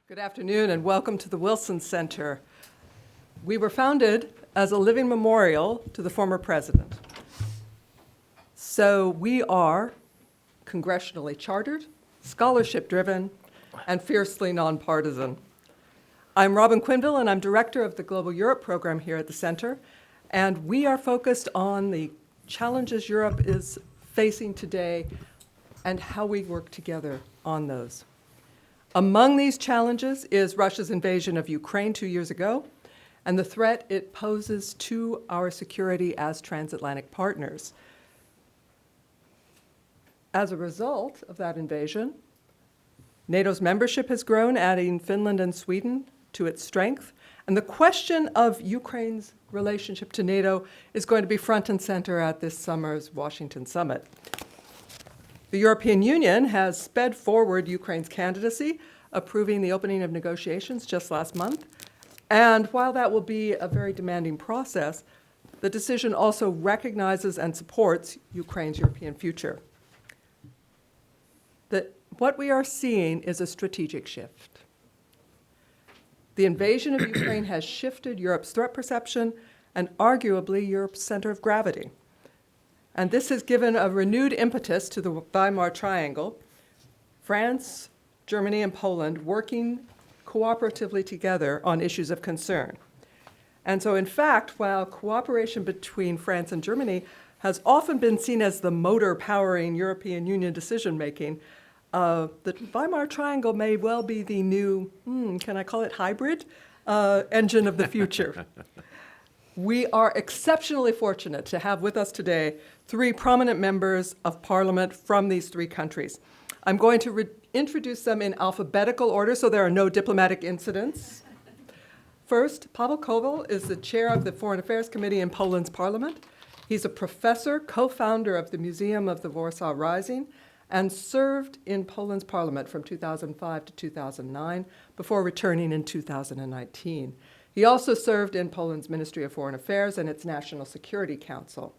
Good afternoon and welcome to the Wilson Center. We were founded as a living memorial to the former president. So we are congressionally chartered, scholarship-driven, and fiercely nonpartisan. I'm Robin Quinville, and I'm director of the Global Europe program here at the center, and we are focused on the challenges Europe is facing today and how we work together on those. Among these challenges is Russia's invasion of Ukraine 2 years ago and the threat it poses to our security as transatlantic partners. As a result of that invasion, NATO's membership has grown, adding Finland and Sweden to its strength, and the question of Ukraine's relationship to NATO is going to be front and center at this summer's Washington summit. The European Union has sped forward Ukraine's candidacy, approving the opening of negotiations just last month. And while that will be a very demanding process, the decision also recognizes and supports Ukraine's European future. What we are seeing is a strategic shift. The invasion of Ukraine has shifted Europe's threat perception and arguably Europe's center of gravity. And this has given a renewed impetus to the Weimar Triangle, France, Germany, and Poland working cooperatively together on issues of concern. And so, in fact, while cooperation between France and Germany has often been seen as the motor powering European Union decision-making, the Weimar Triangle may well be the new, can I call it hybrid, engine of the future. We are exceptionally fortunate to have with us today three prominent members of parliament from these three countries. I'm going to introduce them in alphabetical order so there are no diplomatic incidents. First, Paweł Kowal is the chair of the Foreign Affairs Committee in Poland's parliament. He's a professor, co-founder of the Museum of the Warsaw Rising, and served in Poland's parliament from 2005 to 2009 before returning in 2019. He also served in Poland's Ministry of Foreign Affairs and its National Security Council.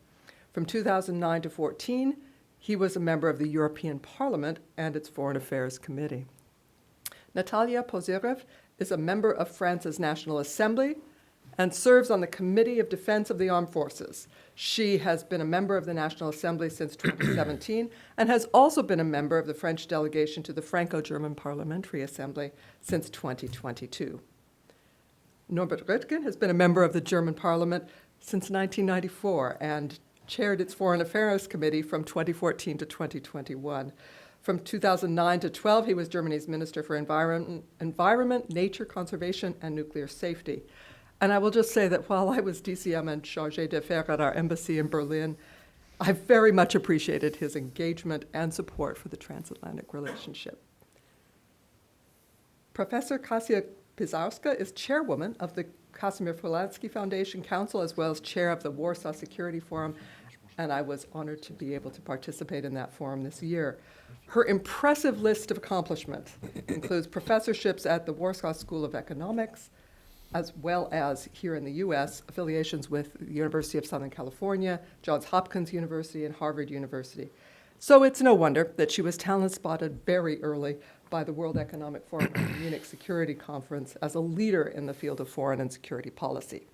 From 2009 to 2014, he was a member of the European Parliament and its Foreign Affairs Committee. Natalia Pozyrev is a member of France's National Assembly and serves on the Committee of Defense of the Armed Forces. She has been a member of the National Assembly since 2017 and has also been a member of the French delegation to the Franco-German Parliamentary Assembly since 2022. Norbert Röttgen has been a member of the German Parliament since 1994 and chaired its Foreign Affairs Committee from 2014 to 2021. From 2009 to 12, he was Germany's Minister for Environment, Nature Conservation, and Nuclear Safety. And I will just say that while I was DCM and Chargé d'Affaires at our embassy in Berlin, I very much appreciated his engagement and support for the transatlantic relationship. Professor Kasia Pisarska is chairwoman of the Casimir Polansky Foundation Council, as well as chair of the Warsaw Security Forum, and I was honored to be able to participate in that forum this year. Her impressive list of accomplishments includes professorships at the Warsaw School of Economics, as well as here in the US, affiliations with the University of Southern California, Johns Hopkins University, and Harvard University. So it's no wonder that she was talent spotted very early by the World Economic Forum and the Munich Security Conference as a leader in the field of foreign and security policy.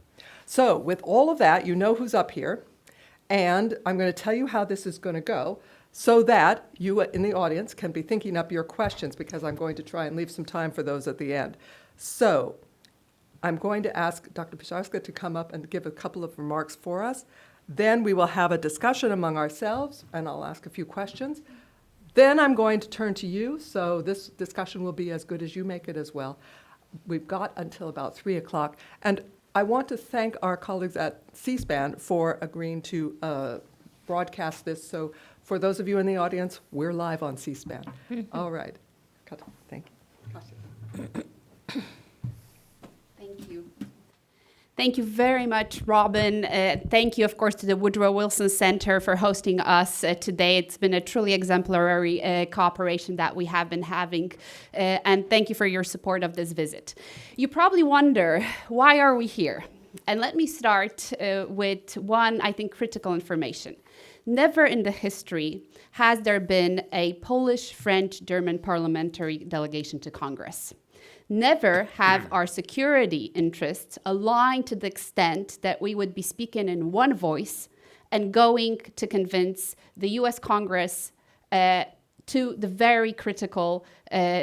So with all of that, you know who's up here, and I'm going to tell you how this is going to go so that you in the audience can be thinking up your questions, because I'm going to try and leave some time for those at the end. So I'm going to ask Dr. Pisarska to come up and give a couple of remarks for us. Then we will have a discussion among ourselves, and I'll ask a few questions. Then I'm going to turn to you, so this discussion will be as good as you make it as well. We've got until about 3 o'clock, and I want to thank our colleagues at C-SPAN for agreeing to broadcast this. So for those of you in the audience, we're live on C-SPAN. All right. Thank you. Thank you. Thank you very much, Robin. Thank you, of course, to the Woodrow Wilson Center for hosting us today. It's been a truly exemplary cooperation that we have been having. And thank you for your support of this visit. You probably wonder, why are we here? And let me start with one, I think, critical information. Never in the history has there been a Polish, French, German parliamentary delegation to Congress. never have our security interests aligned to the extent that we would be speaking in one voice and going to convince the US Congress to the very critical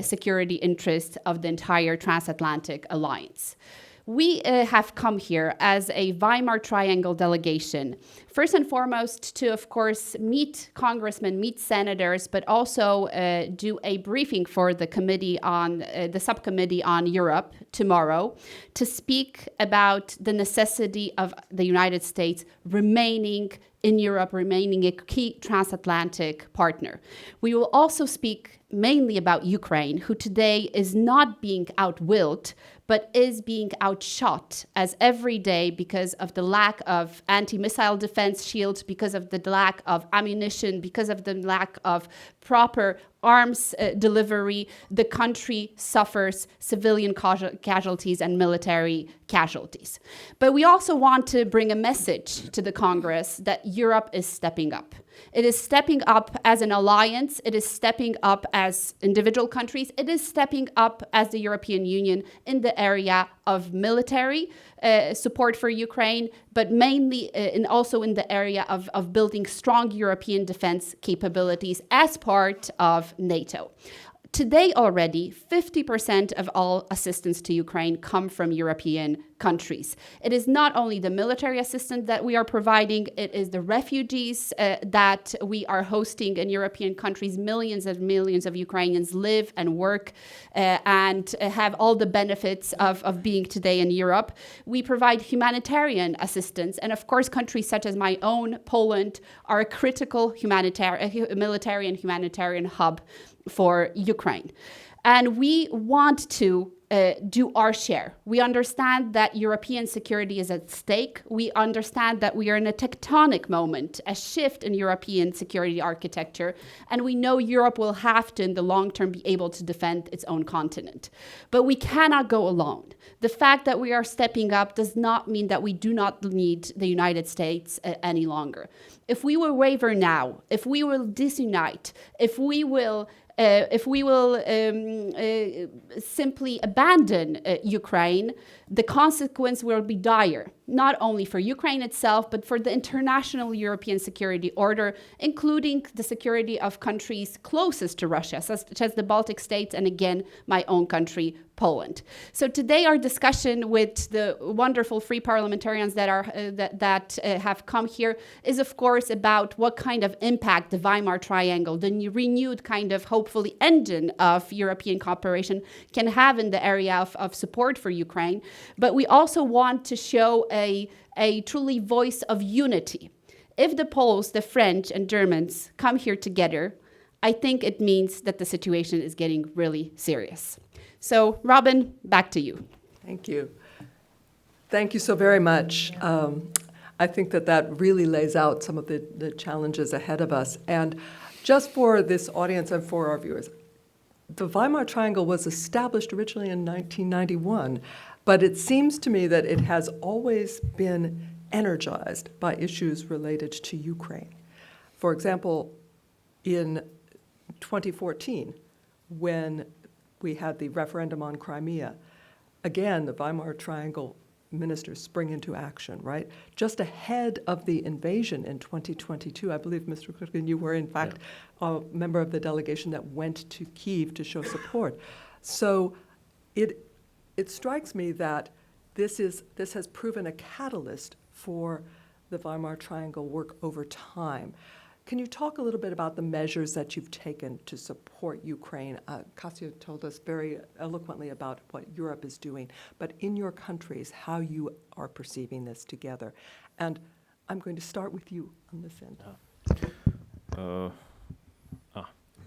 security interests of the entire transatlantic alliance. We have come here as a Weimar Triangle delegation, first and foremost to, of course, meet congressmen, meet senators, but also do a briefing for the committee on the subcommittee on Europe tomorrow to speak about the necessity of the United States remaining in Europe, remaining a key transatlantic partner. We will also speak mainly about Ukraine, who today is not being outwilled, but is being outshot as every day because of the lack of anti-missile defense shields, because of the lack of ammunition, because of the lack of proper arms delivery. The country suffers civilian casualties and military casualties. But we also want to bring a message to the Congress that Europe is stepping up. It is stepping up as an alliance. It is stepping up as individual countries. It is stepping up as the European Union in the area of military support for Ukraine, but mainly also in the area of building strong European defense capabilities as part of NATO. Today already, 50% of all assistance to Ukraine come from European countries. It is not only the military assistance that we are providing, it is the refugees that we are hosting in European countries. Millions and millions of Ukrainians live and work and have all the benefits of being today in Europe. We provide humanitarian assistance. And of course, countries such as my own, Poland, are a critical military and humanitarian hub for Ukraine. And we want to do our share. We understand that European security is at stake. We understand that we are in a tectonic moment, a shift in European security architecture, and we know Europe will have to, in the long term, be able to defend its own continent. But we cannot go alone. The fact that we are stepping up does not mean that we do not need the United States any longer. If we will waver now, if we will disunite, if we will simply abandon Ukraine, the consequence will be dire, not only for Ukraine itself, but for the international European security order, including the security of countries closest to Russia, such as the Baltic states and, again, my own country, Poland. So today our discussion with the wonderful free parliamentarians that have come here is, of course, about what kind of impact the Weimar Triangle, the renewed kind of hopefully engine of European cooperation, can have in the area of support for Ukraine. But we also want to show a truly voice of unity. If the Poles, the French, and Germans come here together, I think it means that the situation is getting really serious. So, Robin, back to you. Thank you. Thank you so very much. I think that really lays out some of the challenges ahead of us. And just for this audience and for our viewers, the Weimar Triangle was established originally in 1991, but it seems to me that it has always been energized by issues related to Ukraine. For example, in 2014, when we had the referendum on Crimea, again, the Weimar Triangle ministers spring into action, right? Just ahead of the invasion in 2022, I believe, Mr. Krutkin, you were in fact a member of the delegation that went to Kyiv to show support. So it strikes me that this has proven a catalyst for the Weimar Triangle work over time. Can you talk a little bit about the measures that you've taken to support Ukraine? Kasia told us very eloquently about what Europe is doing, but in your countries, how you are perceiving this together. And I'm going to start with you on this end.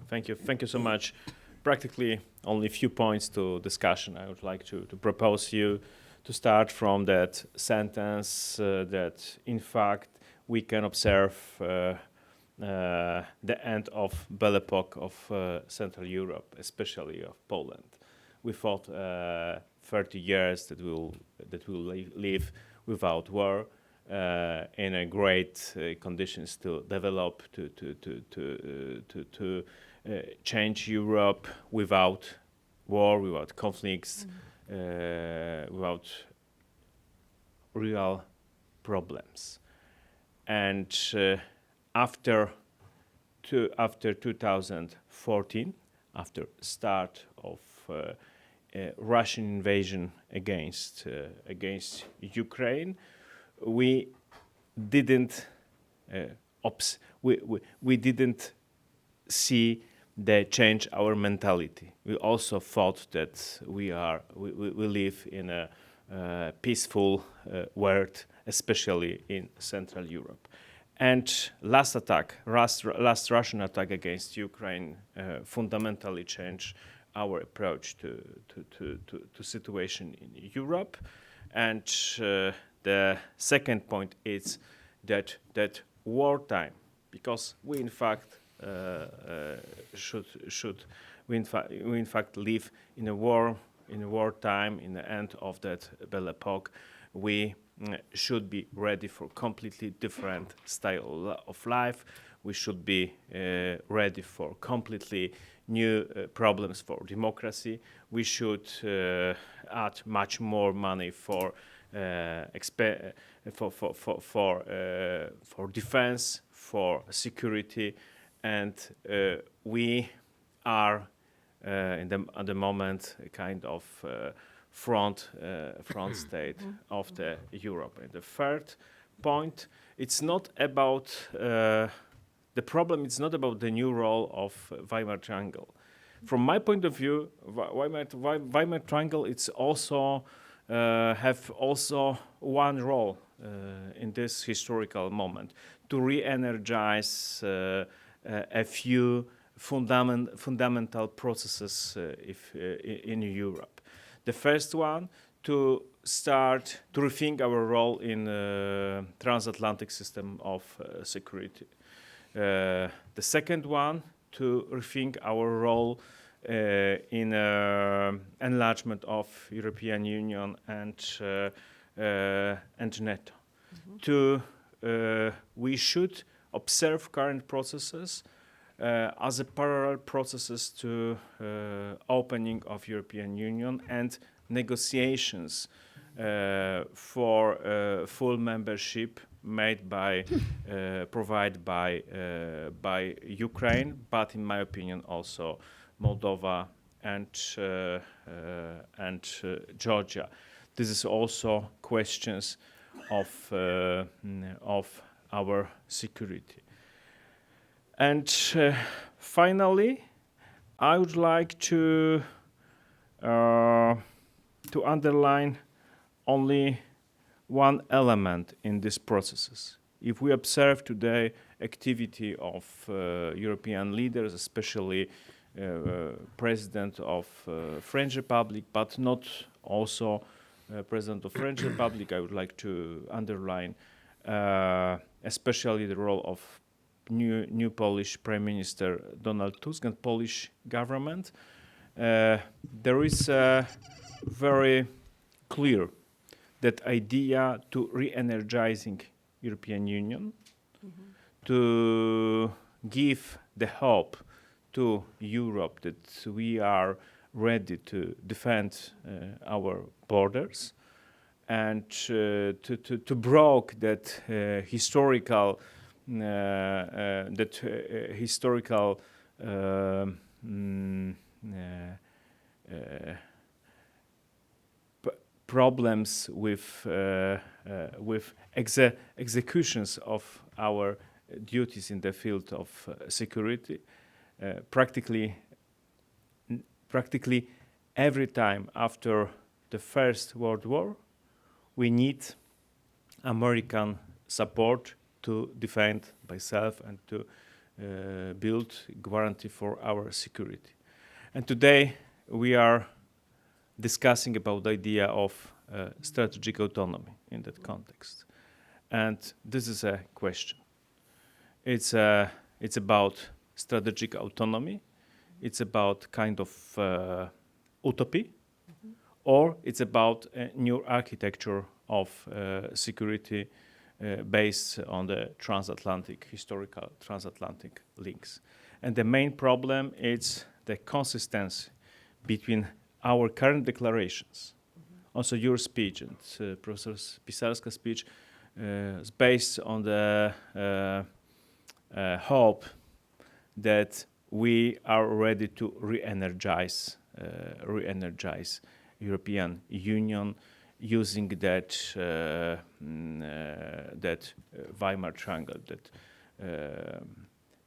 Thank you. Thank you so much. Practically only a few points to discussion. I would like to propose you to start from that sentence that, in fact, we can observe the end of Belle Epoque of Central Europe, especially of Poland. We thought 30 years that we'll live without war in a great conditions to develop, to change Europe without war, without conflicts, without real problems. And after 2014, after start of Russian invasion against Ukraine, we didn't we didn't see the change our mentality. We also thought that we live in a peaceful world, especially in Central Europe. And last Russian attack against Ukraine fundamentally changed our approach to situation in Europe. And the second point is that wartime, because we in fact we in fact live in a wartime, in the end of that Belle Epoque, we should be ready for completely different style of life. We should be ready for completely new problems for democracy. We should add much more money for defense, for security, and we are at the moment a kind of front state of the Europe. And the third point, it's not about the problem. It's not about the new role of Weimar Triangle. From my point of view, Weimar Triangle it's also have also one role in this historical moment to re-energize a few fundamental processes in Europe. The first one, to start to rethink our role in transatlantic system of security. The second one, to rethink our role in enlargement of European Union and NATO. We should observe current processes as a parallel processes to opening of European Union and negotiations for full membership made by provided by Ukraine, but in my opinion also Moldova and Georgia. This is also questions of our security. And finally, I would like to underline only one element in these processes. If we observe today activity of European leaders, especially President of French Republic, but not also President of French Republic, I would like to underline especially the role of new Polish Prime Minister Donald Tusk and Polish government. There is a very clear that idea to re-energizing European Union, to give the hope to Europe that we are ready to defend our borders, and to broke that historical problems with executions of our duties in the field of security. Practically every time after the First World War, we need American support to defend myself and to build guarantee for our security. And today we are discussing about the idea of strategic autonomy in that context. And this is a question. It's about strategic autonomy. It's about kind of utopia, or it's about a new architecture of security based on the historical transatlantic links. And the main problem is the consistency between our current declarations, also your speech and Professor Pisarska's speech, is based on the hope that we are ready to re-energize European Union using that Weimar Triangle, that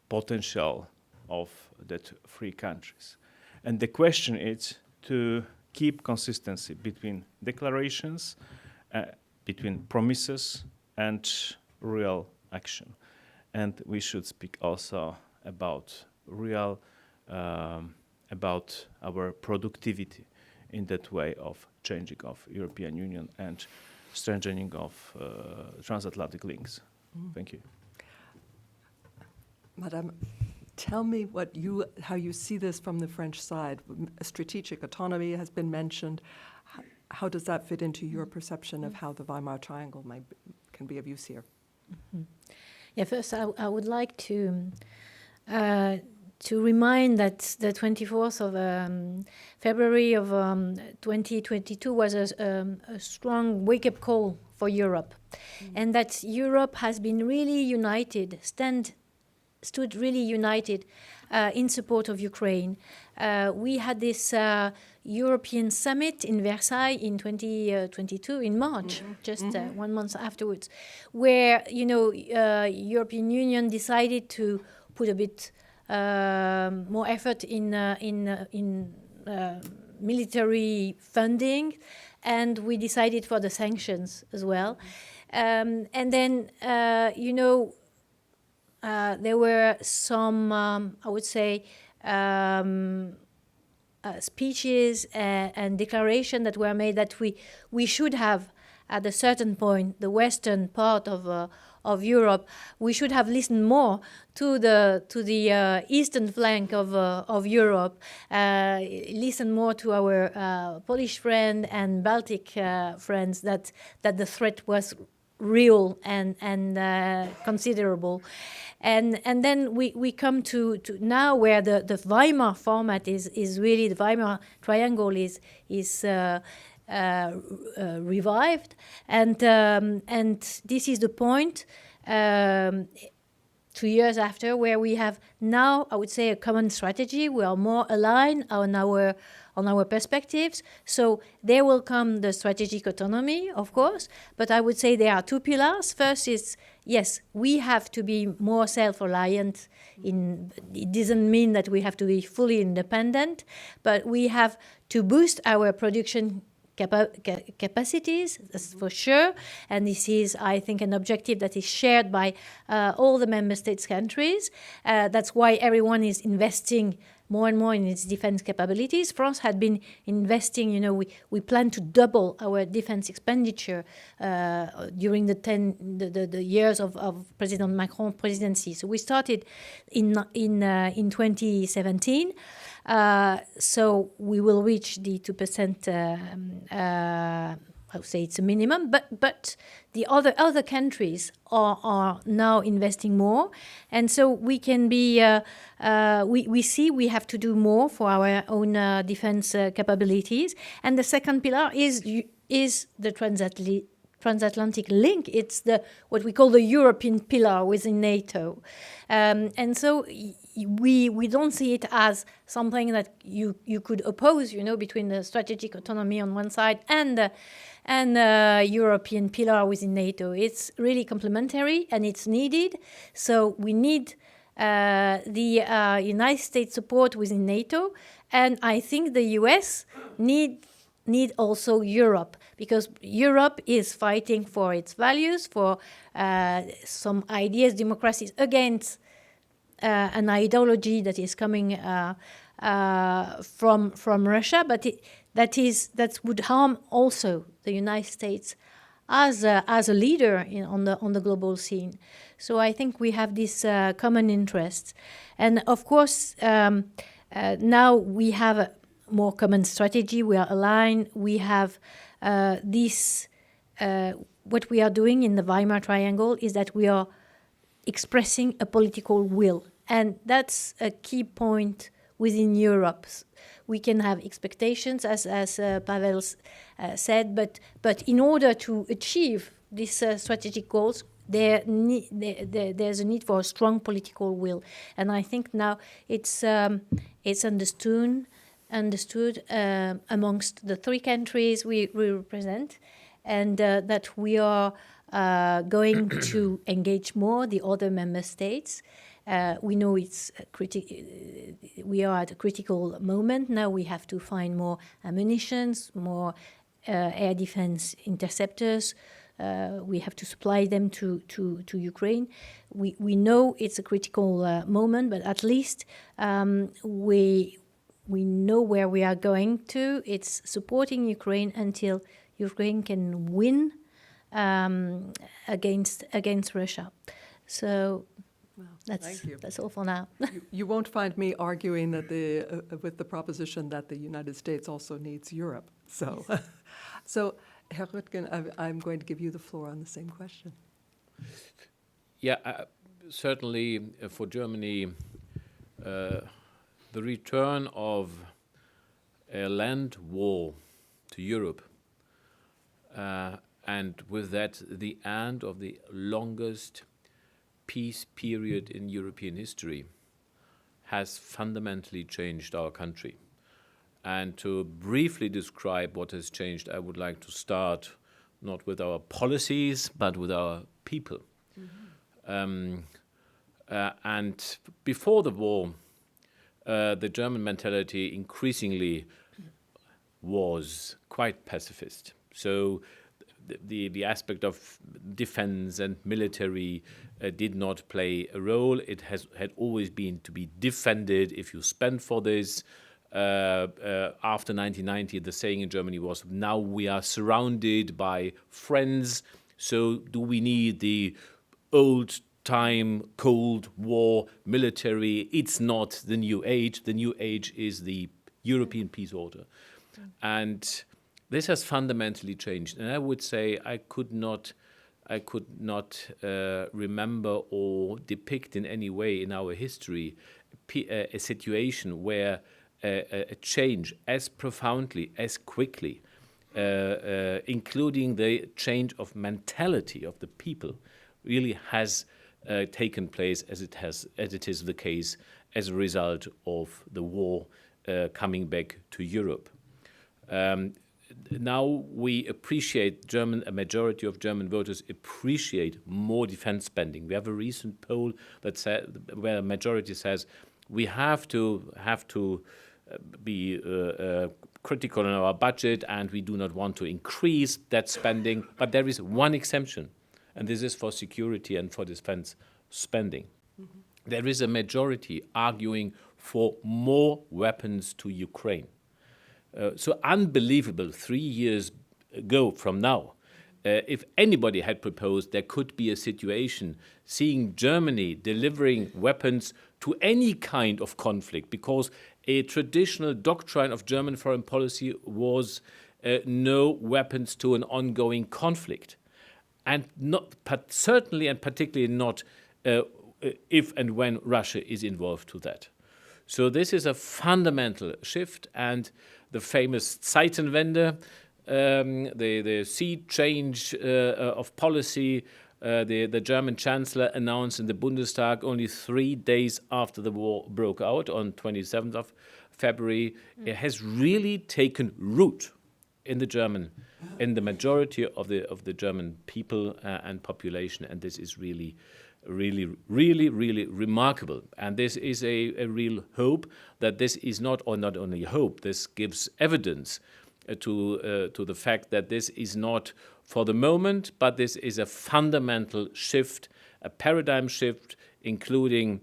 potential of that three countries. And the question is to keep consistency between declarations, between promises and real action. And we should speak also about real, about our productivity in that way of changing of European Union and strengthening of transatlantic links. Thank you. Madame, tell me how you see this from the French side. Strategic autonomy has been mentioned. How does that fit into your perception of how the Weimar Triangle can be of use here? Mm-hmm. Yeah, first I would like to remind that the 24th of February of 2022 was a strong wake-up call for Europe, and that Europe has been really united, stood really united in support of Ukraine. We had this European summit in Versailles in 2022 in March, just 1 month afterwards, where European Union decided to put a bit more effort in military funding, and we decided for the sanctions as well. And then there were some, I would say, speeches and declarations that were made that we should have, at a certain point, the western part of Europe, we should have listened more to the eastern flank of Europe, listen more to our Polish friend and Baltic friends, that the threat was real and considerable. And then we come to now where the Weimar format is really, the Weimar Triangle is revived, and this is the point 2 years after, where we have now, I would say, a common strategy. We are more aligned on our perspectives. So there will come the strategic autonomy, of course, but I would say there are two pillars. First is, yes, we have to be more self-reliant. It doesn't mean that we have to be fully independent, but we have to boost our production capacities, that's for sure. And this is, I think, an objective that is shared by all the member states' countries. That's why everyone is investing more and more in its defense capabilities. France had been investing, we plan to double our defense expenditure during the years of President Macron's presidency. So we started in 2017. So we will reach the 2%, I would say it's a minimum, but the other countries are now investing more. And so we can be, we see we have to do more for our own defense capabilities. And the second pillar is the transatlantic link. It's what we call the European pillar within NATO. And so we don't see it as something that you could oppose, between the strategic autonomy on one side and European pillar within NATO. It's really complementary and it's needed. So we need the United States support within NATO, and I think the US need also Europe, because Europe is fighting for its values, for some ideas, democracies, against an ideology that is coming from Russia, but that would harm also the United States as a leader on the global scene. So I think we have this common interest, and of course now we have a more common strategy. We are aligned. We have what we are doing in the Weimar Triangle is that we are expressing a political will. And that's a key point within Europe. We can have expectations, as Pavel said, but in order to achieve these strategic goals, there's a need for a strong political will, and I think now it's understood amongst the three countries we represent, and that we are going to engage more the other member states. We know we are at a critical moment now. We have to find more ammunitions, more air defense interceptors. We have to supply them to Ukraine. We know it's a critical moment, but at least we know where we are going to. It's supporting Ukraine until Ukraine can win against Russia. So Thank you. that's all for now. You won't find me arguing that with the proposition that the United States also needs Europe. So, Herr Rüttgen, I'm going to give you the floor on the same question. Yeah, certainly for Germany, the return of a land war to Europe, and with that the end of the longest peace period in European history, has fundamentally changed our country. And to briefly describe what has changed, I would like to start not with our policies, but with our people. Mm-hmm. And before the war, the German mentality increasingly was quite pacifist. So the aspect of defense and military did not play a role. It had always been to be defended if you spend for this. After 1990, the saying in Germany was, now we are surrounded by friends, so do we need the old-time Cold War military? It's not the new age. The new age is the European peace order. And this has fundamentally changed. And I would say I could not remember or depict in any way in our history a situation where a change as profoundly, as quickly, including the change of mentality of the people, really has taken place as it is the case as a result of the war coming back to Europe. Now we appreciate, a majority of German voters appreciate more defense spending. We have a recent poll where a majority says we have to be critical in our budget, and we do not want to increase that spending. But there is one exemption, and this is for security and for defense spending. Mm-hmm. There is a majority arguing for more weapons to Ukraine. So unbelievable, 3 years ago from now, if anybody had proposed there could be a situation seeing Germany delivering weapons to any kind of conflict, because a traditional doctrine of German foreign policy was no weapons to an ongoing conflict, and certainly and particularly not if and when Russia is involved to that. So this is a fundamental shift, and the famous Zeitenwende, the sea change of policy, the German Chancellor announced in the Bundestag only 3 days after the war broke out on 27th of February. It has really taken root in the majority of the German people and population, and this is really remarkable. And this is a real hope that this is not only hope, this gives evidence to the fact that this is not for the moment, but this is a fundamental shift, a paradigm shift, including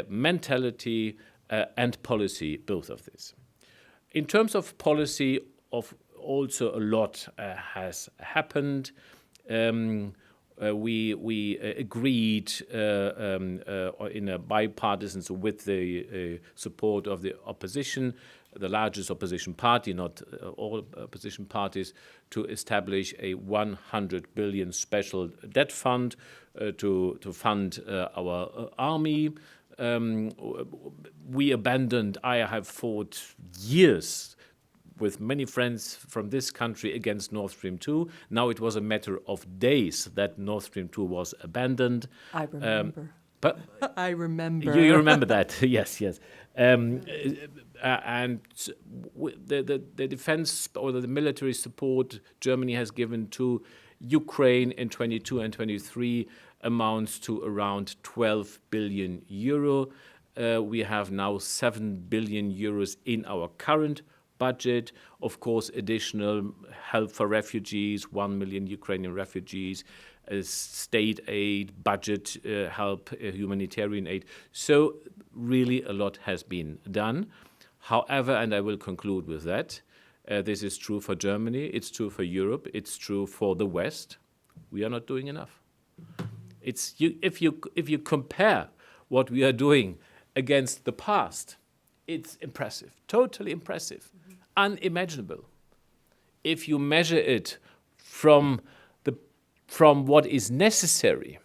mentality and policy, both of this. In terms of policy, also a lot has happened. We agreed in a bipartisan, so with the support of the opposition, the largest opposition party, not all opposition parties, to establish a 100 billion special debt fund to fund our army, We abandoned. I have fought years with many friends from this country against Nord Stream 2. Now it was a matter of days that Nord Stream 2 was abandoned. I remember. But I remember. you remember that? Yes, yes. And the defense or the military support Germany has given to Ukraine in 22 and 23 amounts to around 12 billion euro. We have now 7 billion euros in our current budget. Of course, additional help for refugees, 1 million Ukrainian refugees, state aid, budget help, humanitarian aid. So really a lot has been done. However, and I will conclude with that, this is true for Germany, it's true for Europe, it's true for the West. We are not doing enough. If you compare what we are doing against the past, it's impressive, totally impressive, unimaginable. If you measure it from what is necessary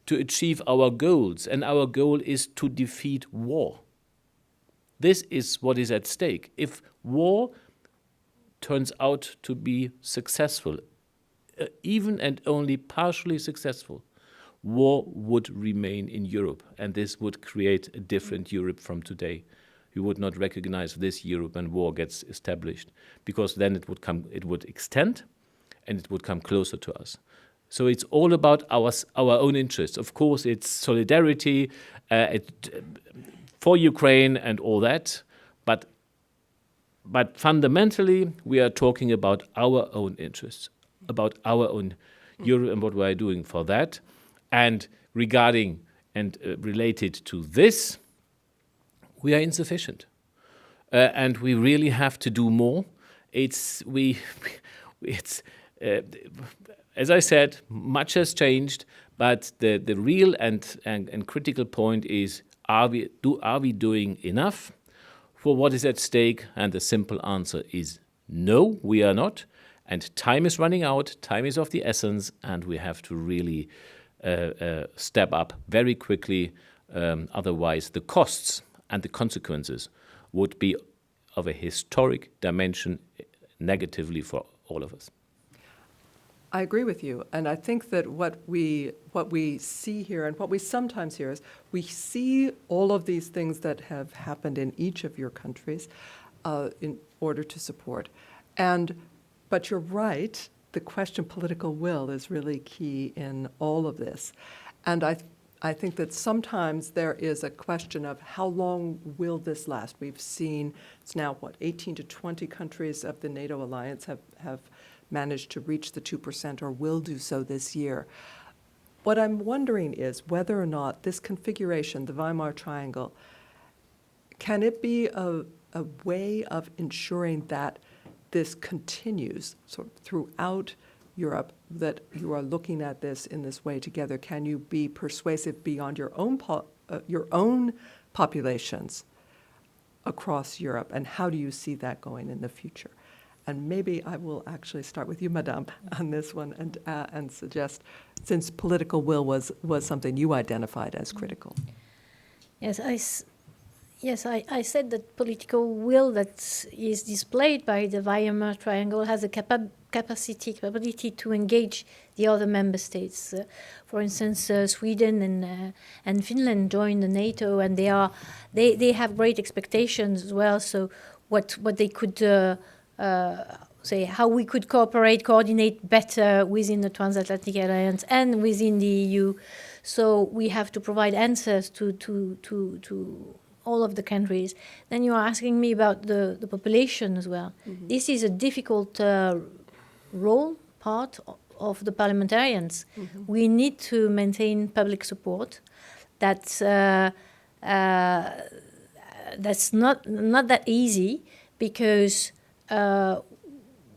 to achieve our goals, and our goal is to defeat war. This is what is at stake. If war turns out to be successful, even and only partially successful, war would remain in Europe, and this would create a different Europe from today. We would not recognize this Europe when war gets established, because then it would extend, and it would come closer to us. So it's all about our own interests. Of course, it's solidarity for Ukraine and all that, but fundamentally, we are talking about our own interests, about our own Europe and what we are doing for that. And regarding and related to this, we are insufficient, and we really have to do more. As I said, much has changed, but the real and critical point is: are we doing enough for what is at stake? And the simple answer is no, we are not. And time is running out. Time is of the essence, and we have to really step up very quickly. Otherwise, the costs and the consequences would be of a historic dimension, negatively for all of us. I agree with you, and I think that what we see here and what we sometimes hear is we see all of these things that have happened in each of your countries in order to support. But you're right, the question political will is really key in all of this. And I think that sometimes there is a question of how long will this last? We've seen it's now, 18 to 20 countries of the NATO alliance have managed to reach the 2% or will do so this year. What I'm wondering is whether or not this configuration, the Weimar Triangle, can it be a way of ensuring that this continues sort of throughout Europe, that you are looking at this in this way together? Can you be persuasive beyond your own populations across Europe, and how do you see that going in the future? And maybe I will actually start with you, Madame, on this one, and suggest, since political will was something you identified as critical. Yes, I said that political will that is displayed by the Weimar Triangle has a capability to engage the other member states. For instance, Sweden and Finland joined the NATO, and they have great expectations as well. So what they could say, how we could coordinate better within the transatlantic alliance and within the EU. So we have to provide answers to all of the countries. Then you are asking me about the population as well. Mm-hmm. This is a difficult part of the parliamentarians. Mm-hmm. We need to maintain public support. That's not that easy, because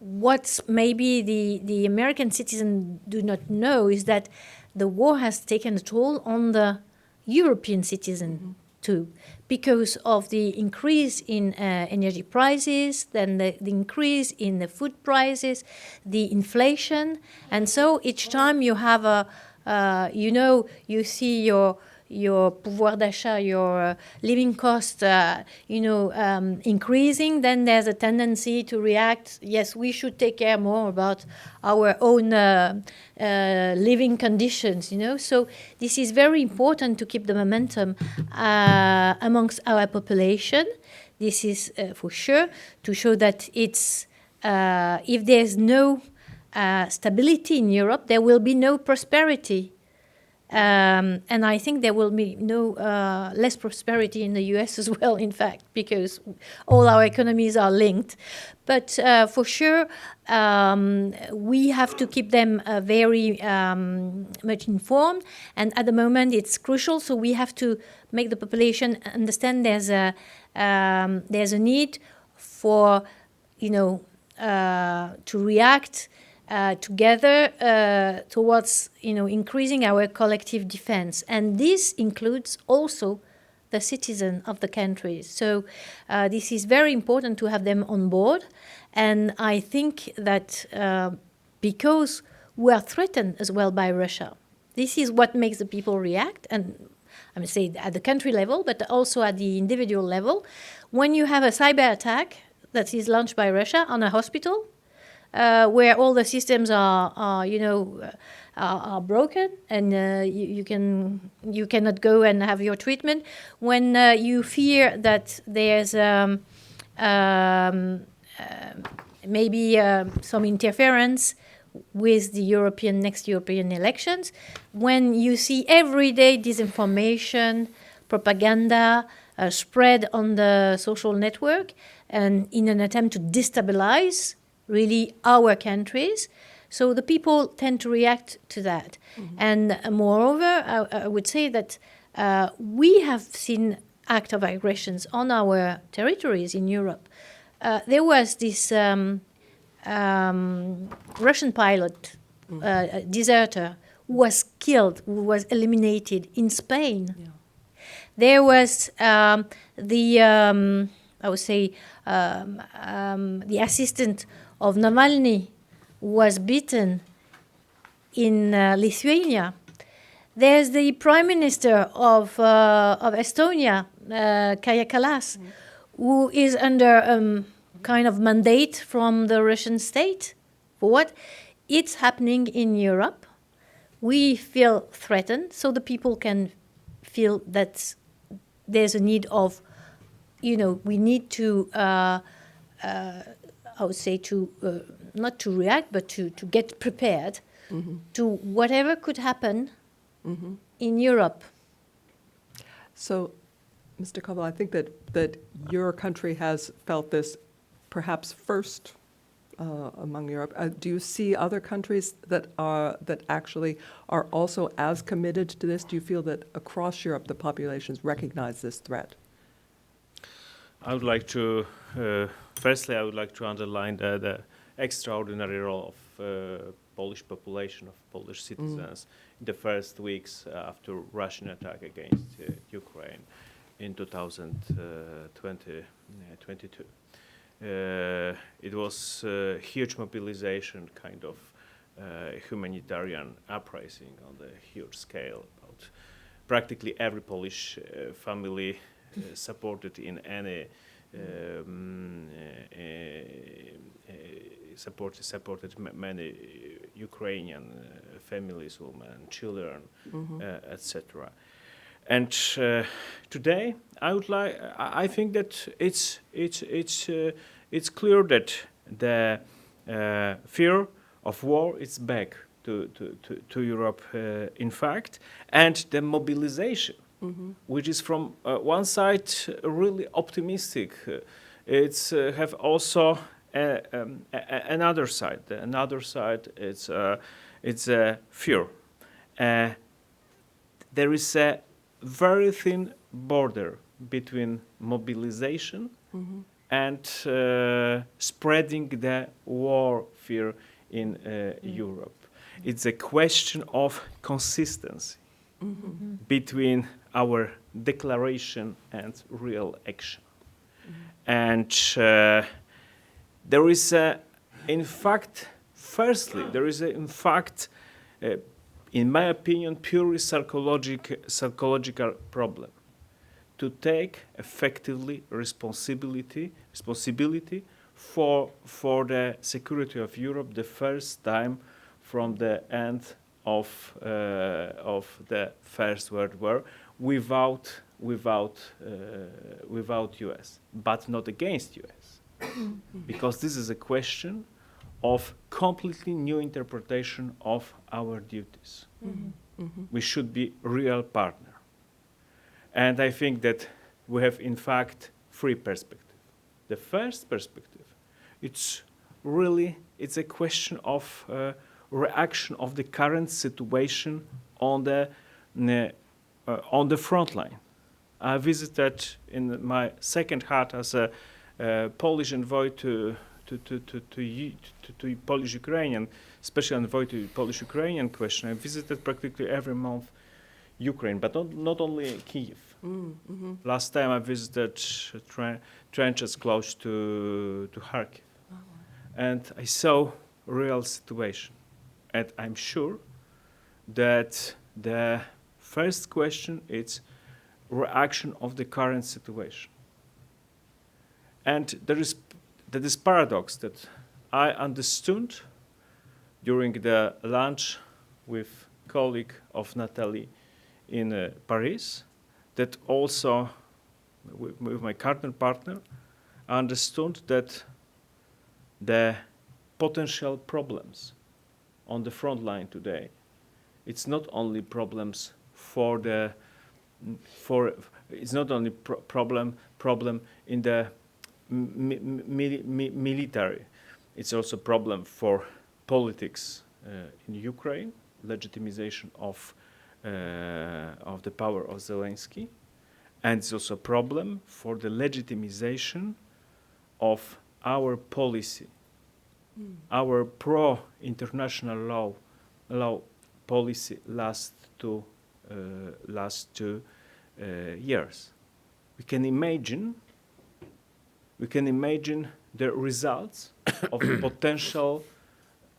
what maybe the American citizens do not know is that the war has taken a toll on the European citizen too, because of the increase in energy prices, then the increase in the food prices, the inflation. And so each time you have you see your pouvoir d'achat, your living cost, increasing, then there's a tendency to react. Yes, we should take care more about our own living conditions. So this is very important to keep the momentum amongst our population. This is for sure to show that it's if there's no stability in Europe, there will be no prosperity. And I think there will be no less prosperity in the US as well, in fact, because all our economies are linked. But for sure, we have to keep them very much informed. And at the moment, it's crucial. So we have to make the population understand there's a need for, to react together towards increasing our collective defense, and this includes also the citizen of the countries. So this is very important to have them on board, and I think that because we are threatened as well by Russia, this is what makes the people react, and I would say at the country level, but also at the individual level. When you have a cyber attack that is launched by Russia on a hospital, where all the systems are broken, and you cannot go and have your treatment. When you fear that there's maybe some interference with the next European elections, when you see everyday disinformation, propaganda spread on the social network, and in an attempt to destabilize really our countries. So the people tend to react to that. Mm-hmm. And moreover, I would say that we have seen acts of aggressions on our territories in Europe. There was this Russian pilot, deserter, who was killed, who was eliminated in Spain. Yeah. There was the assistant of Navalny was beaten in Lithuania. There's the Prime Minister of Estonia, Kaja Kallas, who is under kind of mandate from the Russian state. For what? It's happening in Europe. We feel threatened, so the people can feel that there's a need of, we need to, not to react, but to get prepared to whatever could happen in Europe. So, Mr. Koval, I think that your country has felt this perhaps first among Europe. Do you see other countries that actually are also as committed to this? Do you feel that across Europe the populations recognize this threat? I would like to, firstly, I would like to underline the extraordinary role of Polish population, of Polish citizens in the first weeks after Russian attack against Ukraine in 2022. It was a huge mobilization, kind of humanitarian uprising on the huge scale. About practically every Polish family supported in any supported many Ukrainian families, women, children, etc. And today, I think that it's clear that the fear of war is back to Europe, in fact, and the mobilization, which is from one side really optimistic. It's have also another side. Another side, it's a fear. There is a very thin border between mobilization and spreading the war fear in Europe. It's a question of consistency between our declaration and real action. And there is in fact, firstly, there is in fact in my opinion, purely psychological problem. To take effectively responsibility for the security of Europe the first time from the end of the First World War without US, but not against US, because this is a question of completely new interpretation of our duties. We should be real partner. And I think that we have, in fact, three perspectives. The first perspective, it's a question of reaction of the current situation on the front line. I visited in my second heart as a Polish envoy to Polish-Ukrainian, special envoy to Polish-Ukrainian question. I visited practically every month Ukraine, but not only Kyiv. Last time I visited trenches close to Kharkiv. And I saw real situation. And I'm sure that the first question is reaction of the current situation. And that is paradox that I understood during the lunch with colleague of Natalie in Paris, that also with my current partner, I understood that the potential problems on the front line today, it's not only problems it's not only problem in the military, it's also problem for politics in Ukraine, legitimization of the power of Zelensky, and it's also a problem for the legitimization of our policy, our pro-international law policy last two years. We can imagine the results of the potential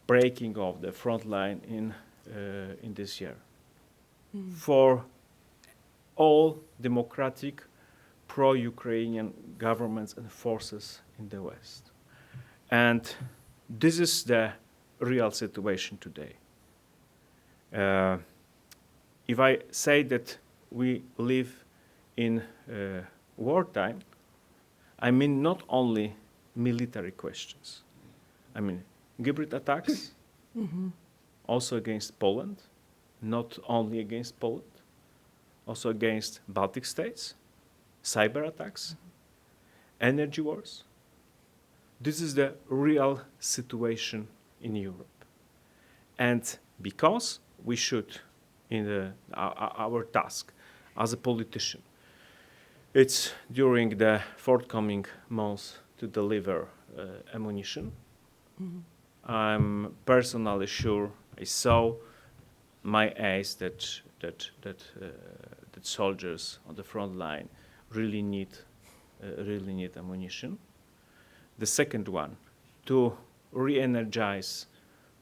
breaking of the front line in this year. For all democratic pro-Ukrainian governments and forces in the West. And this is the real situation today. If I say that we live in wartime, I mean not only military questions. I mean hybrid attacks, also against Poland, not only against Poland, also against Baltic states, cyber attacks, energy wars. This is the real situation in Europe. And because we should, in our task as a politician, it's during the forthcoming months to deliver ammunition. I'm personally sure I saw my eyes that soldiers on the front line really need ammunition. The second one, to re-energize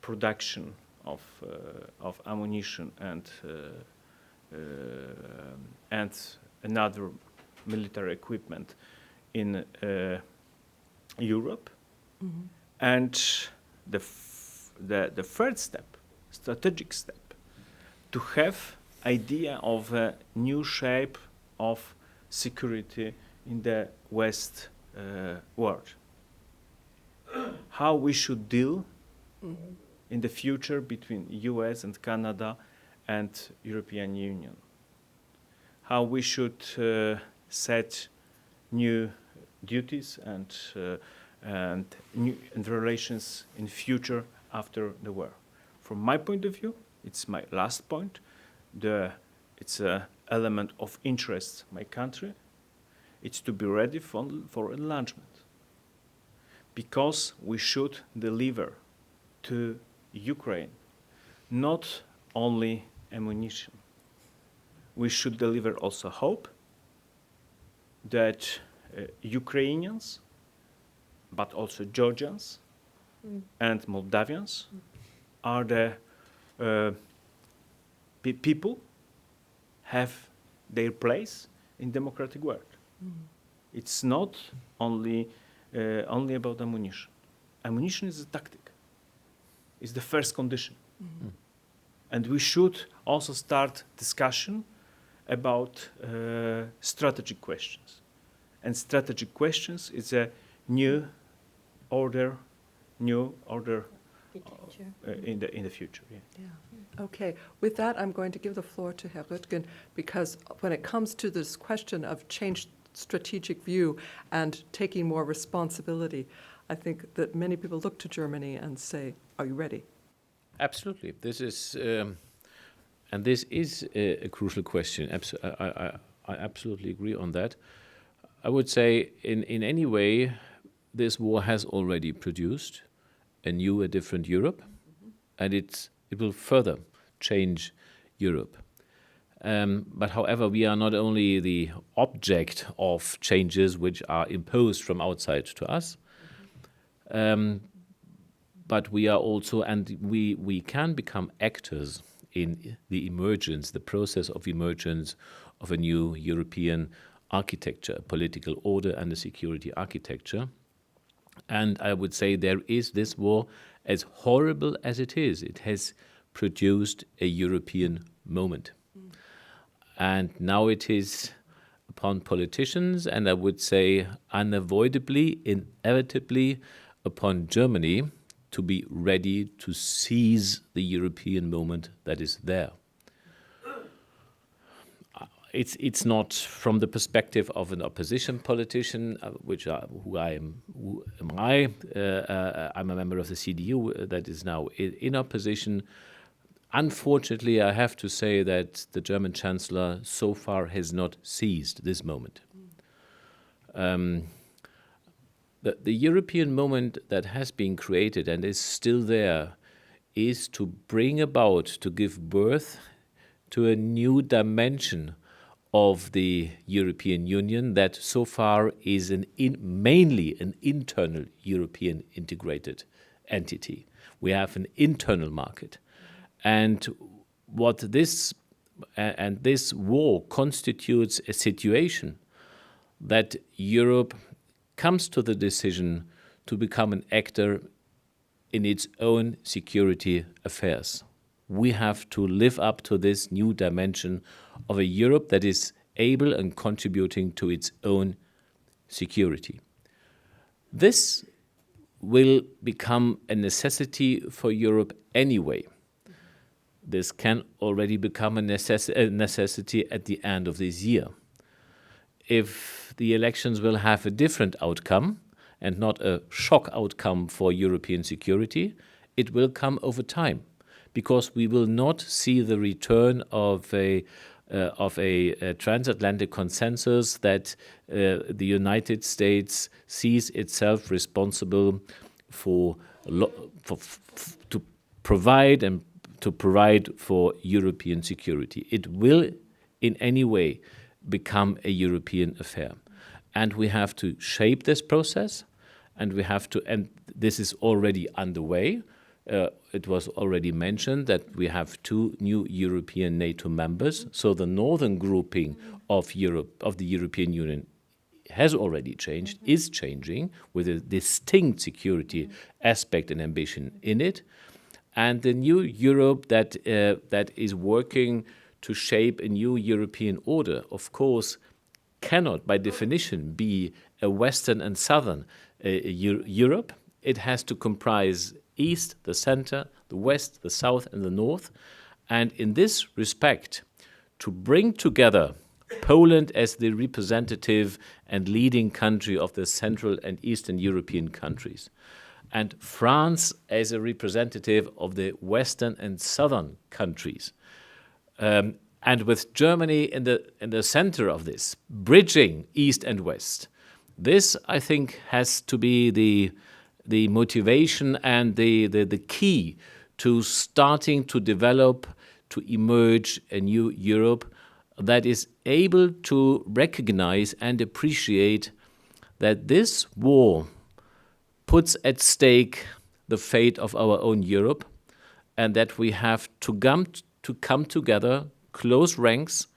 production of ammunition and another military equipment in Europe. And the third step, strategic step, to have idea of a new shape of security in the West world. How we should deal in the future between US and Canada and European Union. How we should set new duties and relations in future after the war. From my point of view, it's my last point. It's an element of interest my country. It's to be ready for enlargement. Because we should deliver to Ukraine not only ammunition. We should deliver also hope that Ukrainians, but also Georgians and Moldavians are the people have their place in democratic world. It's not only about ammunition. Ammunition is a tactic. It's the first condition. And we should also start discussion about strategic questions. And strategic questions is a new order in the future. Yeah. Yeah. Okay. With that, I'm going to give the floor to Herr Röttgen, because when it comes to this question of changed strategic view and taking more responsibility, I think that many people look to Germany and say, "Are you ready?" Absolutely. This is, and this is a crucial question. I absolutely agree on that. I would say, in any way, this war has already produced a new, a different Europe, and it will further change Europe. But however, we are not only the object of changes which are imposed from outside to us, but we are also, and we can become actors in the emergence, the process of emergence of a new European architecture, a political order and a security architecture. And I would say there is this war, as horrible as it has produced a European moment. And now it is upon politicians, and I would say unavoidably, inevitably upon Germany, to be ready to seize the European moment that is there. It's not from the perspective of an opposition politician, who am I? I'm a member of the CDU that is now in opposition. Unfortunately, I have to say that the German Chancellor so far has not seized this moment. The European moment that has been created and is still there is to bring about, to give birth to a new dimension of the European Union that so far is mainly an internal European integrated entity. We have an internal market. And this war constitutes a situation that Europe comes to the decision to become an actor in its own security affairs. We have to live up to this new dimension of a Europe that is able and contributing to its own security. This will become a necessity for Europe anyway. This can already become a necessity at the end of this year. If the elections will have a different outcome and not a shock outcome for European security, it will come over time, because we will not see the return of a transatlantic consensus that the United States sees itself responsible to provide for European security. It will in any way become a European affair. And we have to shape this process, and this is already underway. It was already mentioned that we have 2 new European NATO members. So the northern grouping of Europe, of the European Union, has already changed, is changing, with a distinct security aspect and ambition in it. And the new Europe that is working to shape a new European order, of course, cannot by definition be a Western and Southern Europe. It has to comprise East, the center, the West, the South, and the North. And in this respect, to bring together Poland as the representative and leading country of the Central and Eastern European countries, and France as a representative of the Western and Southern countries, and with Germany in the center of this, bridging East and West. This, I think, has to be the motivation and the key to starting to develop, to emerge a new Europe that is able to recognize and appreciate that this war puts at stake the fate of our own Europe, and that we have to to come together, close ranks,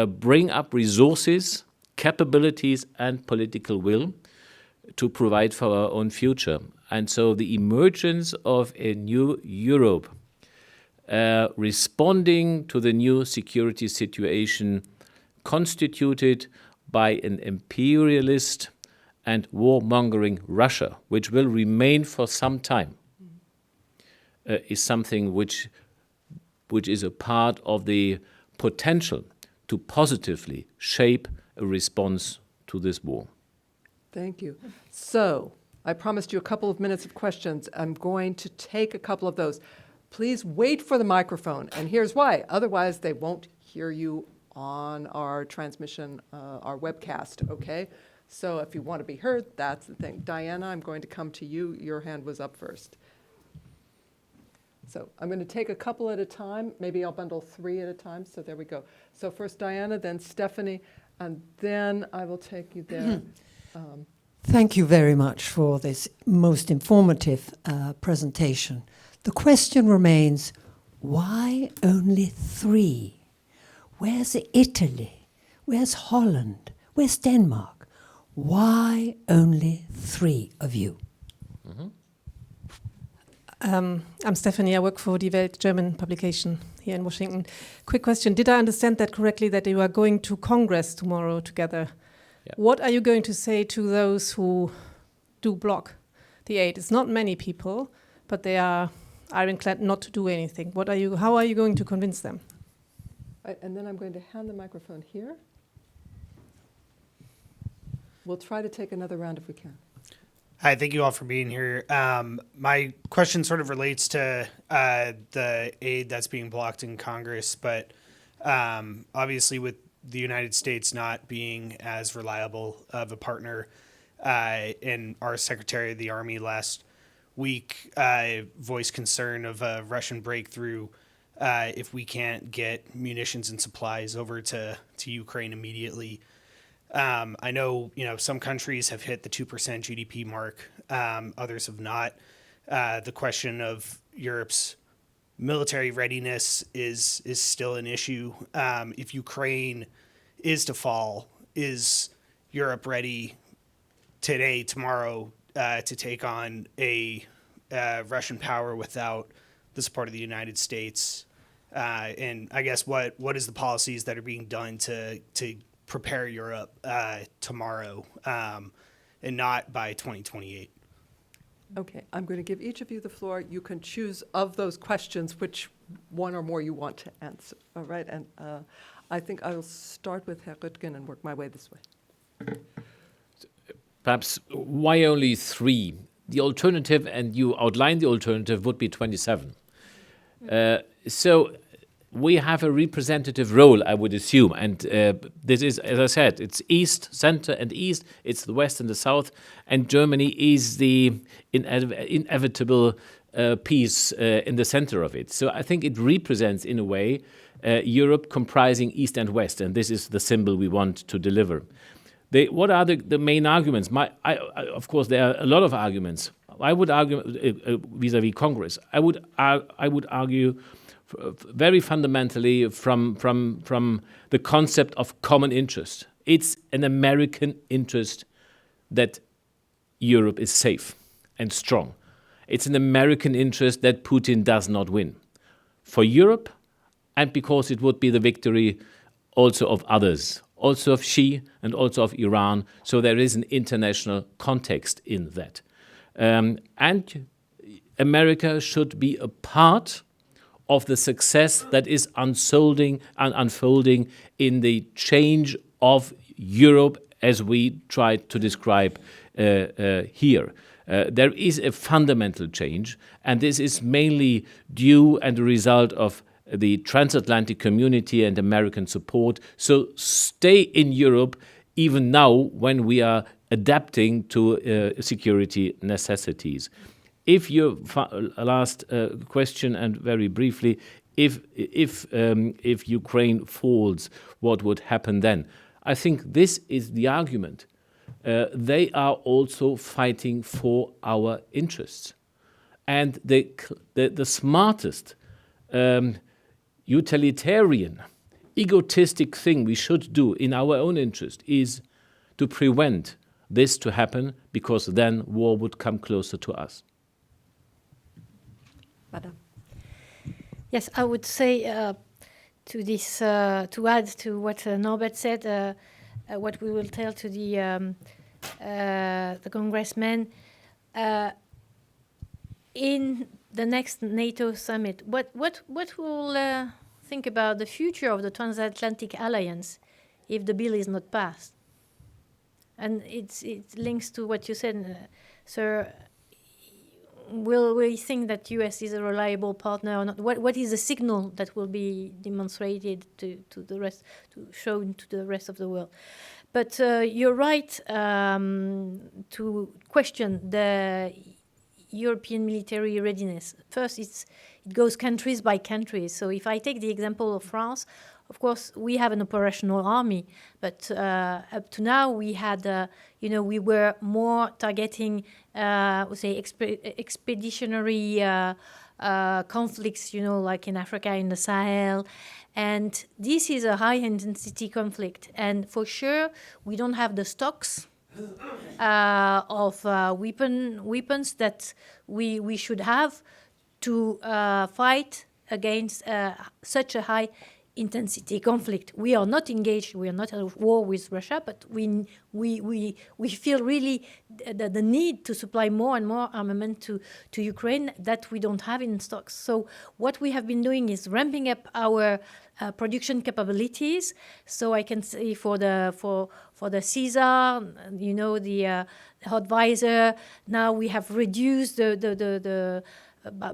bring up resources, capabilities, and political will to provide for our own future. And so the emergence of a new Europe, responding to the new security situation constituted by an imperialist and warmongering Russia, which will remain for some time, is something which is a part of the potential to positively shape a response to this war. Thank you. So I promised you a couple of minutes of questions. I'm going to take a couple of those. Please wait for the microphone, and here's why. Otherwise, they won't hear you on our transmission, our webcast, okay? So if you want to be heard, that's the thing. Diana, I'm going to come to you. Your hand was up first. So I'm going to take a couple at a time. Maybe I'll bundle 3 at a time. So there we go. So first Diana, then Stephanie, and then I will take you there. Thank you very much for this most informative presentation. The question remains, why only 3? Where's Italy? Where's Holland? Where's Denmark? Why only 3 of you? Mm-hmm. I'm Stephanie. I work for Die Welt, German publication here in Washington. Quick question. Did I understand that correctly, that you are going to Congress tomorrow together? Yeah. What are you going to say to those who do block the aid? It's not many people, but they are ironclad not to do anything. How are you going to convince them? Right, and then I'm going to hand the microphone here. We'll try to take another round if we can. Hi, thank you all for being here. My question sort of relates to the aid that's being blocked in Congress, but obviously with the United States not being as reliable of a partner, and our Secretary of the Army last week voiced concern of a Russian breakthrough if we can't get munitions and supplies over to Ukraine immediately. I know, some countries have hit the 2% GDP mark. Others have not. The question of Europe's military readiness is still an issue. If Ukraine is to fall, is Europe ready today, tomorrow, to take on a Russian power without the support of the United States? And I guess what is the policies that are being done to prepare Europe tomorrow and not by 2028? Okay, I'm going to give each of you the floor. You can choose of those questions which one or more you want to answer. All right, and I think I'll start with Herr Röttgen and work my way this way. Perhaps why only 3? The alternative, and you outlined the alternative, would be 27. So we have a representative role, I would assume, and this is, as I said, it's east, center, and east. It's the west and the south, and Germany is the inevitable piece in the center of it. So I think it represents, in a way, Europe comprising east and west, and this is the symbol we want to deliver. What are the main arguments? Of course, there are a lot of arguments. I would argue vis-à-vis Congress. I would argue very fundamentally from the concept of common interest. It's an American interest that Europe is safe and strong. It's an American interest that Putin does not win. For Europe, and because it would be the victory also of others, also of Xi and also of Iran. So there is an international context in that. And America should be a part of the success that is unfolding in the change of Europe as we try to describe here. There is a fundamental change, and this is mainly due and a result of the transatlantic community and American support. So stay in Europe even now when we are adapting to security necessities. If your last question, and very briefly, if Ukraine falls, what would happen then? I think this is the argument. They are also fighting for our interests, and the smartest utilitarian, egotistic thing we should do in our own interest is to prevent this to happen, because then war would come closer to us. Madame. Yes, I would say to this, to add to what Norbert said, what we will tell to the congressmen in the next NATO summit. What will think about the future of the transatlantic alliance if the bill is not passed? And it links to what you said, sir. Will we think that US is a reliable partner or not? What is the signal that will be demonstrated to the rest, shown to the rest of the world? But you're right to question the European military readiness. First, it goes countries by countries. So if I take the example of France, of course, we have an operational army, but up to now we had, we were more targeting, say, expeditionary conflicts, like in Africa, in the Sahel. And this is a high-intensity conflict. And for sure, we don't have the stocks of weapons that we should have to fight against such a high intensity conflict. We are not engaged. We are not at war with Russia, but we feel really the need to supply more and more armament to Ukraine that we don't have in stocks. So what we have been doing is ramping up our production capabilities. So I can say for the Caesar, the hot visor. Now we have reduced the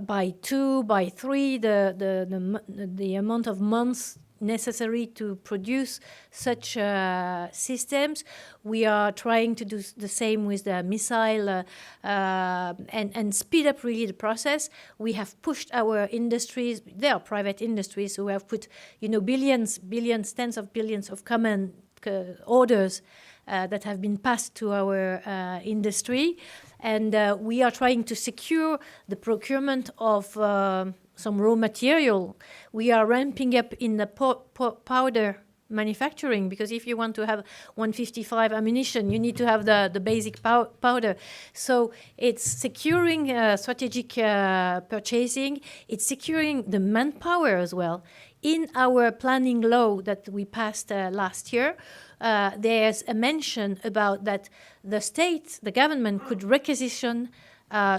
by 2, by 3, the amount of months necessary to produce such systems. We are trying to do the same with the missile and speed up really the process. We have pushed our industries. They are private industries, so we have put billions, tens of billions of common orders that have been passed to our industry. And we are trying to secure the procurement of some raw material. We are ramping up in the powder manufacturing, because if you want to have 155 ammunition, you need to have the basic powder. So it's securing strategic purchasing. It's securing the manpower as well. In our planning law that we passed last year, there's a mention about that the government could requisition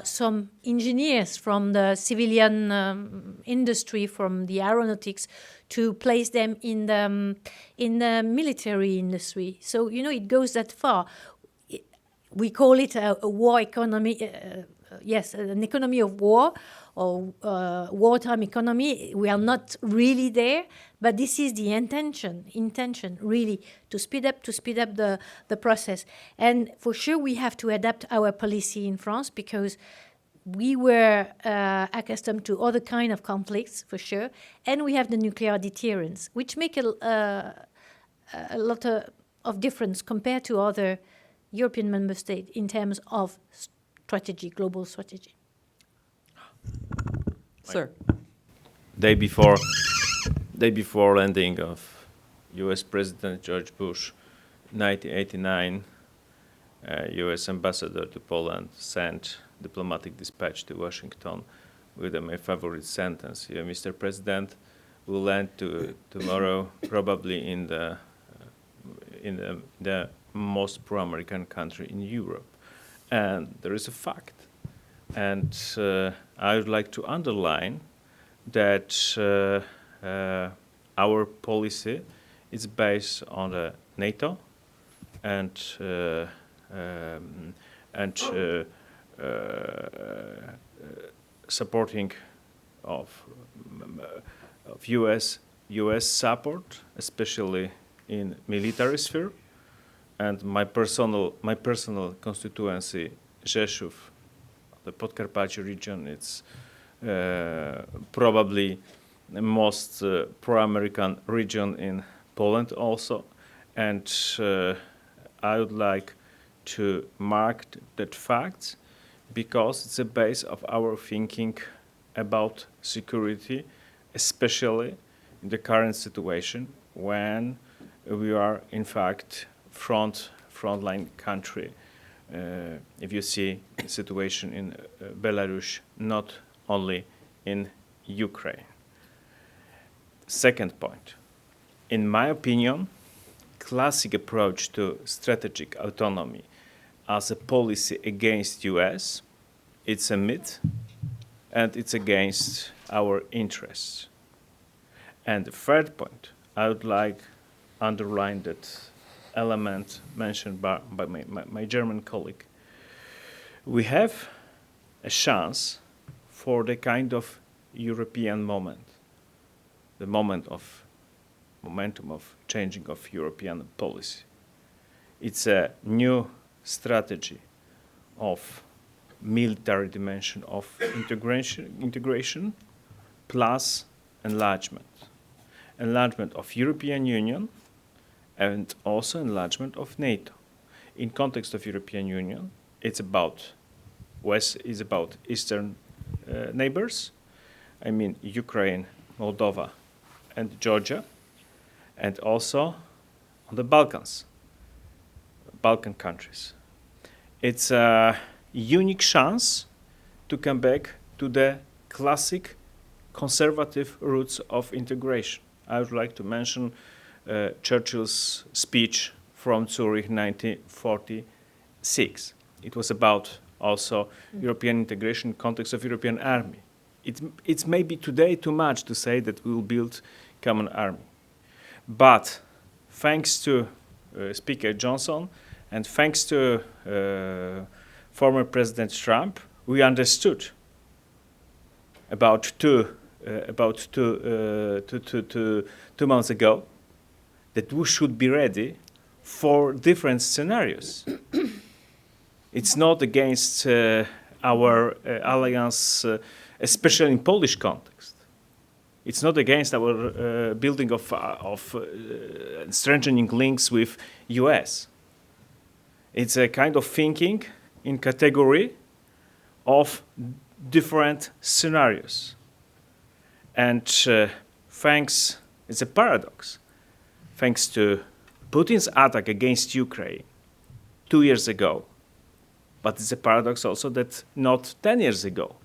some engineers from the civilian industry, from the aeronautics, to place them in the military industry. So it goes that far. We call it a war economy. Yes, an economy of war, or wartime economy. We are not really there, but this is the intention really to speed up the process. And for sure we have to adapt our policy in France, because we were accustomed to other kind of conflicts, for sure, and we have the nuclear deterrence, which make a lot of difference compared to other European member states in terms of strategy, global strategy. Sir. Day before landing of U.S. President George Bush, 1989, U.S. ambassador to Poland sent diplomatic dispatch to Washington with my favorite sentence: Mr. President, we'll land tomorrow probably in the most pro-American country in Europe. And there is a fact. And I would like to underline that our policy is based on the NATO and supporting of U.S. support, especially in military sphere. And my personal constituency, Rzeszów, the Podkarpacie region, it's probably the most pro-American region in Poland also. And I would like to mark that fact, because it's a base of our thinking about security, especially in the current situation when we are, in fact, frontline country. If you see the situation in Belarus, not only in Ukraine. Second point, in my opinion, classic approach to strategic autonomy as a policy against US, it's a myth and it's against our interests. And the third point, I would like to underline that element mentioned by my German colleague. We have a chance for the kind of European moment, the momentum of changing of European policy. It's a new strategy of military dimension of integration plus enlargement. Enlargement of European Union and also enlargement of NATO. In context of European Union, it's about West is about Eastern neighbors. I mean Ukraine, Moldova, and Georgia, and also on the Balkans, Balkan countries. It's a unique chance to come back to the classic conservative roots of integration. I would like to mention Churchill's speech from Zurich 1946. It was about also European integration in context of European army. It's maybe today too much to say that we will build common army. But thanks to Speaker Johnson and thanks to former President Trump, we understood about two months ago that we should be ready for different scenarios. It's not against our alliance, especially in Polish context. It's not against our building of strengthening links with US. It's a kind of thinking in category of different scenarios. And thanks, it's a paradox, thanks to Putin's attack against Ukraine 2 years ago, but it's a paradox also that not 10 years ago,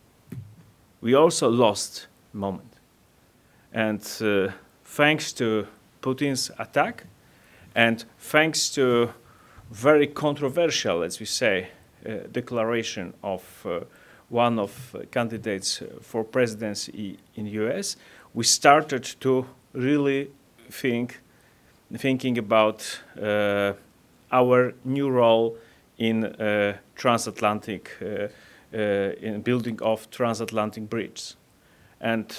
we also lost a moment. And thanks to Putin's attack, and thanks to very controversial, as we say, declaration of one of candidates for presidency in the US, we started to really thinking about our new role in transatlantic, in building of transatlantic bridge. And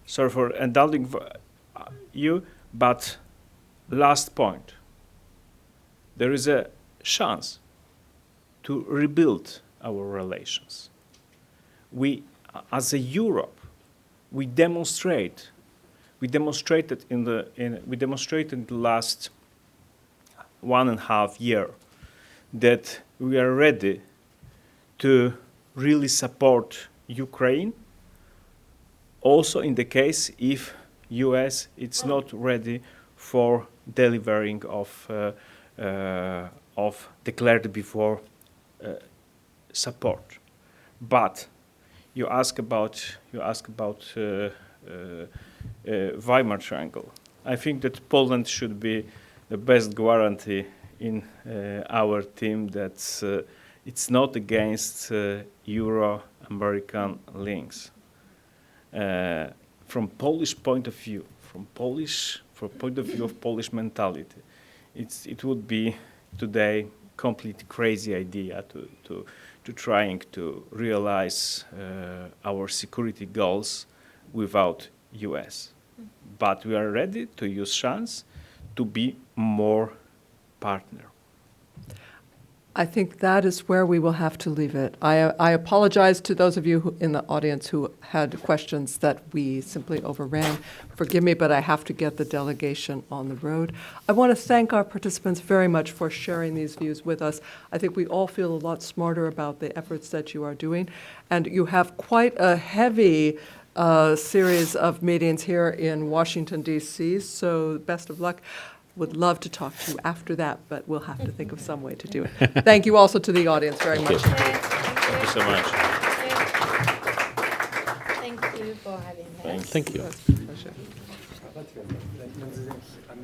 sorry for indulging you, but last point. There is a chance to rebuild our relations. We, as a Europe, we demonstrated in the last 1.5 years that we are ready to really support Ukraine. Also, in the case if US is not ready for delivering of declared before support. But you ask about Weimar Triangle. I think that Poland should be the best guarantee in our team that it's not against Euro-American links. From Polish point of view, from point of view of Polish mentality, it would be today completely crazy idea to trying to realize our security goals without US. But we are ready to use chance to be more partner. I think that is where we will have to leave it. I apologize to those of you in the audience who had questions that we simply overran. Forgive me, but I have to get the delegation on the road. I want to thank our participants very much for sharing these views with us. I think we all feel a lot smarter about the efforts that you are doing, and you have quite a heavy a series of meetings here in Washington, D.C., so best of luck. Would love to talk to you after that, but we'll have to think of some way to do it. Thank you also to the audience very much. Thank you so much. Thank you for having us. Thank you. Pleasure.